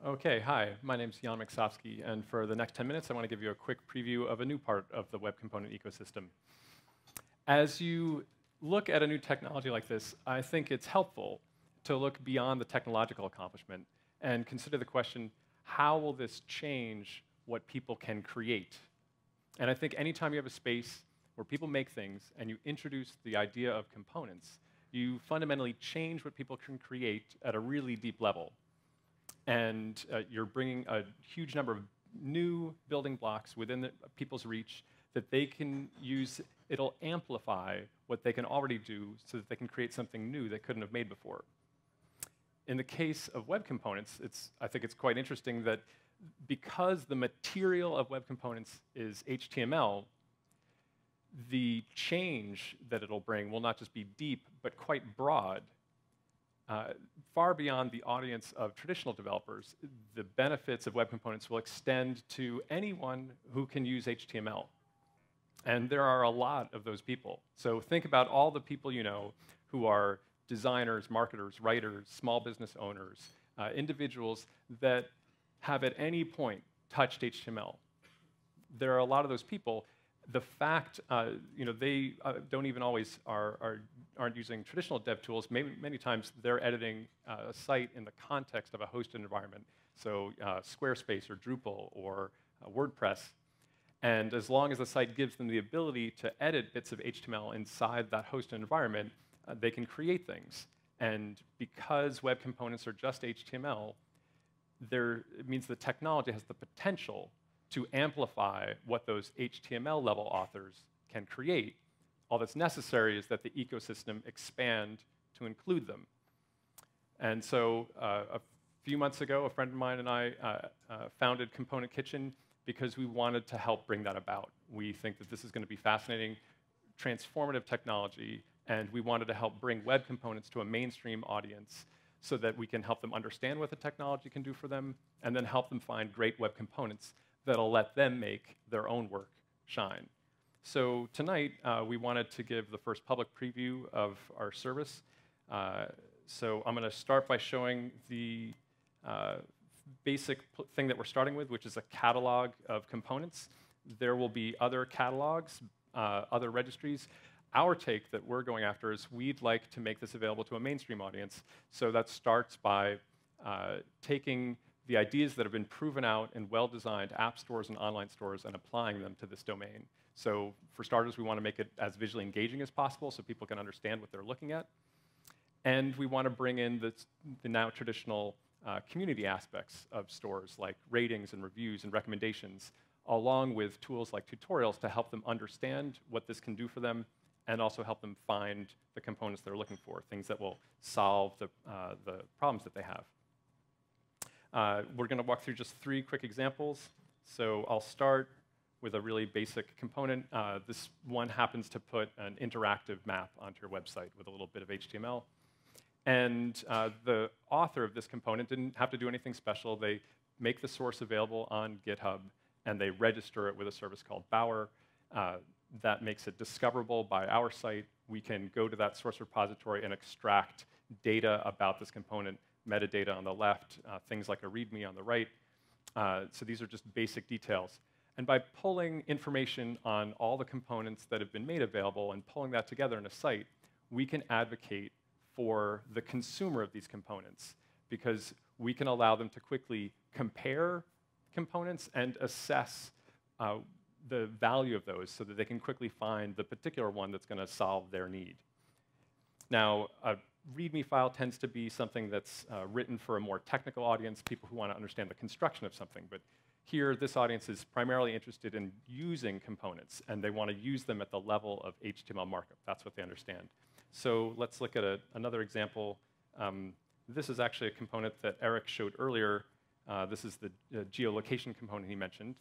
Okay, hi, my name's Miksovsky, and for the next 10 minutes, I want to give you a quick preview of a new part of the web component ecosystem. As you look at a new technology like this, I think it's helpful to look beyond the technological accomplishment and consider the question, how will this change what people can create? And I think anytime you have a space where people make things and you introduce the idea of components, you fundamentally change what people can create at a really deep level. And you're bringing a huge number of new building blocks within people's reach that they can use. It'll amplify what they can already do so that they can create something new they couldn't have made before. In the case of web components, I think it's quite interesting that because the material of web components is HTML, the change that it'll bring will not just be deep, but quite broad. Far beyond the audience of traditional developers, the benefits of web components will extend to anyone who can use HTML. And there are a lot of those people. So think about all the people you know who are designers, marketers, writers, small business owners, individuals that have at any point touched HTML. There are a lot of those people. The fact, they don't even always aren't using traditional dev tools. Many times they're editing a site in the context of a hosted environment, so Squarespace or Drupal or WordPress. And as long as the site gives them the ability to edit bits of HTML inside that hosted environment, they can create things. And because web components are just HTML, it means the technology has the potential to amplify what those HTML-level authors can create. All that's necessary is that the ecosystem expand to include them. And so a few months ago, a friend of mine and I founded Component Kitchen because we wanted to help bring that about. We think that this is going to be fascinating, transformative technology, and we wanted to help bring web components to a mainstream audience so that we can help them understand what the technology can do for them, and then help them find great web components that'll let them make their own work shine. So tonight, we wanted to give the first public preview of our service. So I'm going to start by showing the basic thing that we're starting with, which is a catalog of components. There will be other catalogs, other registries. Our take that we're going after is we'd like to make this available to a mainstream audience. So that starts by taking the ideas that have been proven out in well-designed app stores and online stores and applying them to this domain. So for starters, we want to make it as visually engaging as possible so people can understand what they're looking at. And we want to bring in the now traditional community aspects of stores, like ratings and reviews and recommendations, along with tools like tutorials to help them understand what this can do for them and also help them find the components they're looking for, things that will solve the problems that they have. We're going to walk through just 3 quick examples. So I'll start with a really basic component. This one happens to put an interactive map onto your website with a little bit of HTML. And the author of this component didn't have to do anything special. They make the source available on GitHub, and they register it with a service called Bower. That makes it discoverable by our site. We can go to that source repository and extract data about this component, metadata on the left, things like a README on the right. So these are just basic details. And by pulling information on all the components that have been made available and pulling that together in a site, we can advocate for the consumer of these components, because we can allow them to quickly compare components and assess the value of those so that they can quickly find the particular one that's going to solve their need. Now, a README file tends to be something that's written for a more technical audience, people who want to understand the construction of something. But here, this audience is primarily interested in using components, and they want to use them at the level of HTML markup. That's what they understand. So let's look at another example. This is actually a component that Eric showed earlier. This is the geolocation component he mentioned.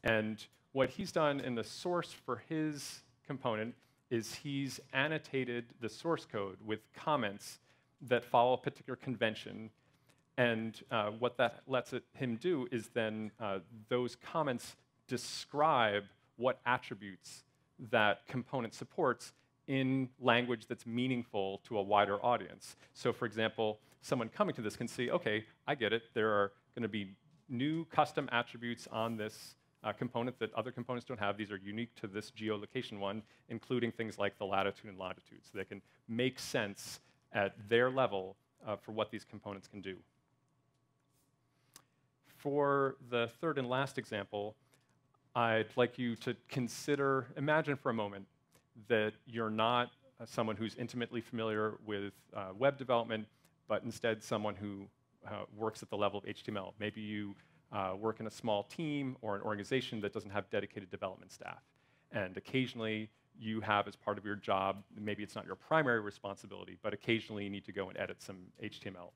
And what he's done in the source for his component is he's annotated the source code with comments that follow a particular convention. And what that lets him do is then those comments describe what attributes that component supports in language that's meaningful to a wider audience. So for example, someone coming to this can see, okay, I get it. There are going to be new custom attributes on this component that other components don't have. These are unique to this geolocation one, including things like the latitude and longitude. So they can make sense at their level for what these components can do. For the third and last example, I'd like you to consider, imagine for a moment that you're not someone who's intimately familiar with web development, but instead someone who works at the level of HTML. Maybe you work in a small team or an organization that doesn't have dedicated development staff. And occasionally you have as part of your job, maybe it's not your primary responsibility, but occasionally you need to go and edit some HTML.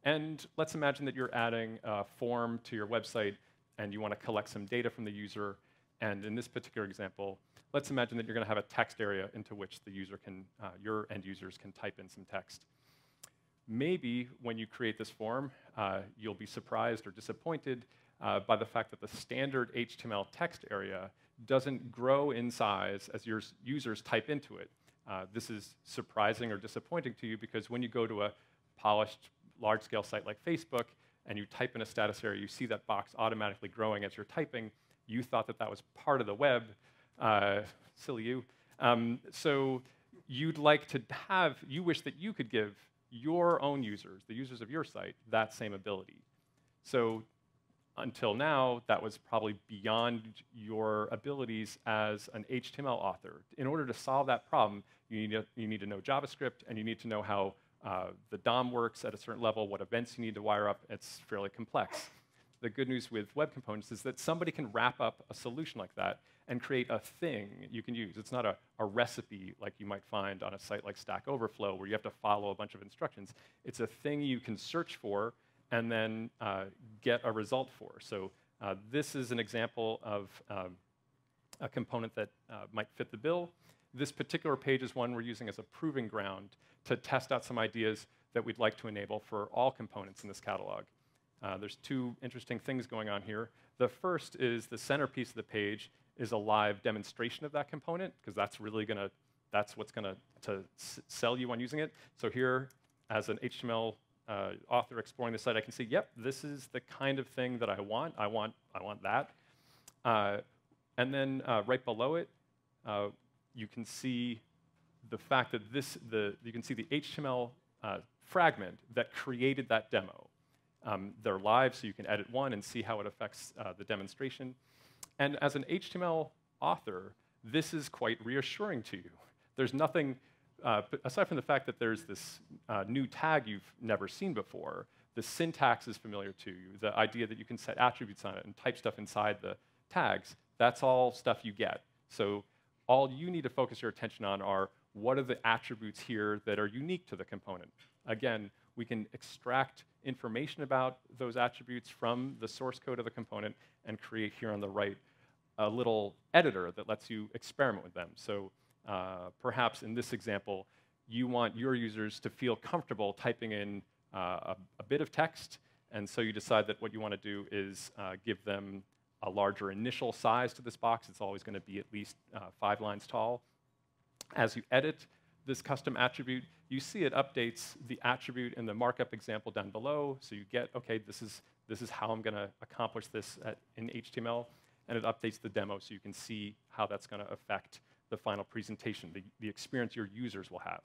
And let's imagine that you're adding a form to your website and you want to collect some data from the user. And in this particular example, let's imagine that you're going to have a text area into which the user can, your end users can type in some text. Maybe when you create this form, you'll be surprised or disappointed by the fact that the standard HTML text area doesn't grow in size as your users type into it. This is surprising or disappointing to you because when you go to a polished, large-scale site like Facebook and you type in a status area, you see that box automatically growing as you're typing. You thought that that was part of the web. Silly you. So you'd like to have, you wish that you could give your own users, the users of your site, that same ability. So until now, that was probably beyond your abilities as an HTML author. In order to solve that problem, you need to know JavaScript, and you need to know how the DOM works at a certain level, what events you need to wire up. It's fairly complex. The good news with web components is that somebody can wrap up a solution like that and create a thing you can use. It's not a recipe like you might find on a site like Stack Overflow where you have to follow a bunch of instructions. It's a thing you can search for and then get a result for. So this is an example of a component that might fit the bill. This particular page is one we're using as a proving ground to test out some ideas that we'd like to enable for all components in this catalog. There's two interesting things going on here. The first is the centerpiece of the page is a live demonstration of that component, because that's really going to, that's what's going to sell you on using it. So here, as an HTML author exploring the site, I can see, yep, this is the kind of thing that I want. I want that. And then right below it, you can see the fact that you can see the HTML fragment that created that demo. They're live, so you can edit one and see how it affects the demonstration. And as an HTML author, this is quite reassuring to you. There's nothing, aside from the fact that there's this new tag you've never seen before, the syntax is familiar to you, the idea that you can set attributes on it and type stuff inside the tags, that's all stuff you get. So all you need to focus your attention on are what are the attributes here that are unique to the component. Again, we can extract information about those attributes from the source code of the component and create here on the right a little editor that lets you experiment with them. So perhaps in this example, you want your users to feel comfortable typing in a bit of text, and so you decide that what you want to do is give them a larger initial size to this box. It's always going to be at least 5 lines tall. As you edit this custom attribute, you see it updates the attribute in the markup example down below, so you get, okay, this is how I'm going to accomplish this in HTML, and it updates the demo so you can see how that's going to affect the final presentation, the experience your users will have.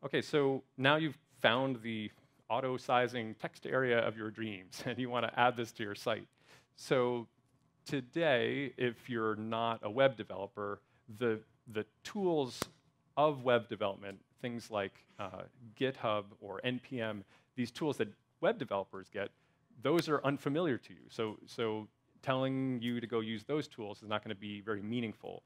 Okay, so now you've found the auto-sizing text area of your dreams, and you want to add this to your site. So today, if you're not a web developer, the tools of web development, things like GitHub or NPM, these tools that web developers get, those are unfamiliar to you. So telling you to go use those tools is not going to be very meaningful.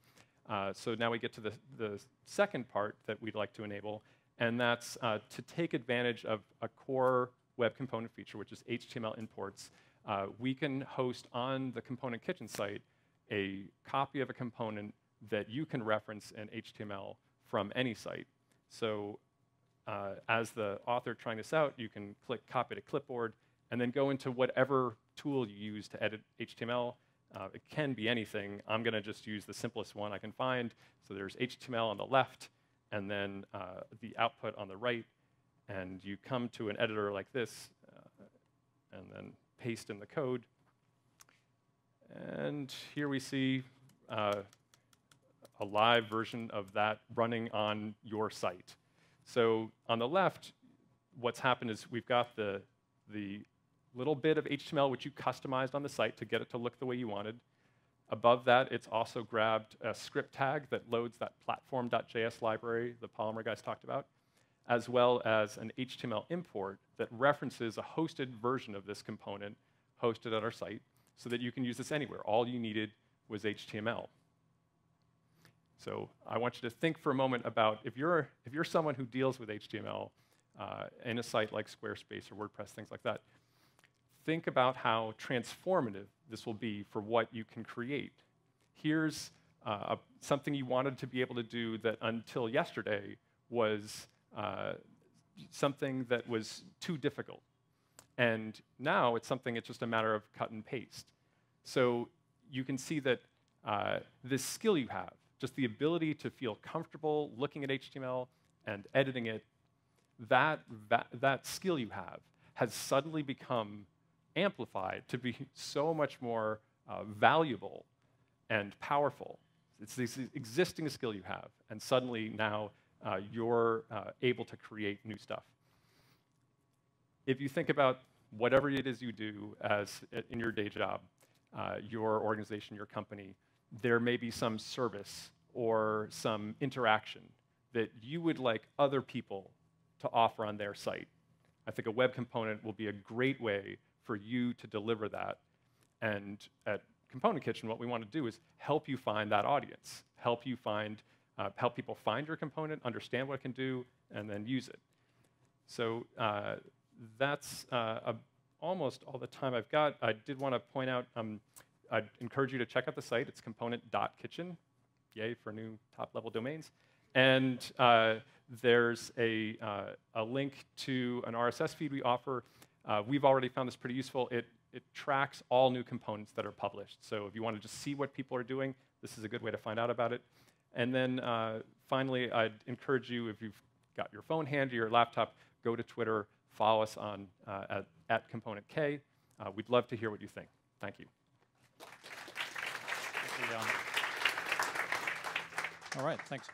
So now we get to the second part that we'd like to enable, and that's to take advantage of a core web component feature, which is HTML imports. We can host on the Component Kitchen site a copy of a component that you can reference in HTML from any site. So as the author trying this out, you can click Copy to Clipboard, and then go into whatever tool you use to edit HTML. It can be anything. I'm going to just use the simplest one I can find. So there's HTML on the left, and then the output on the right. And you come to an editor like this, and then paste in the code. And here we see a live version of that running on your site. So on the left, what's happened is we've got the little bit of HTML which you customized on the site to get it to look the way you wanted. Above that, it's also grabbed a script tag that loads that platform.js library the Polymer guys talked about, as well as an HTML import that references a hosted version of this component hosted at our site so that you can use this anywhere. All you needed was HTML. So I want you to think for a moment about if you're someone who deals with HTML in a site like Squarespace or WordPress, things like that, think about how transformative this will be for what you can create. Here's something you wanted to be able to do that until yesterday was something that was too difficult. And now it's just a matter of cut and paste. So you can see that this skill you have, just the ability to feel comfortable looking at HTML and editing it, that skill you have has suddenly become amplified to be so much more valuable and powerful. It's this existing skill you have, and suddenly now you're able to create new stuff. If you think about whatever it is you do in your day job, your organization, your company, there may be some service or some interaction that you would like other people to offer on their site. I think a web component will be a great way for you to deliver that. And at Component Kitchen, what we want to do is help you find that audience, help people find your component, understand what it can do, and then use it. So that's almost all the time I've got. I did want to point out, I'd encourage you to check out the site. It's component.kitchen. Yay for new top-level domains. And there's a link to an RSS feed we offer. We've already found this pretty useful. It tracks all new components that are published. So if you want to just see what people are doing, this is a good way to find out about it. And then finally, I'd encourage you, if you've got your phone handy or your laptop, go to Twitter, follow us on at ComponentK. We'd love to hear what you think. Thank you. All right, thanks.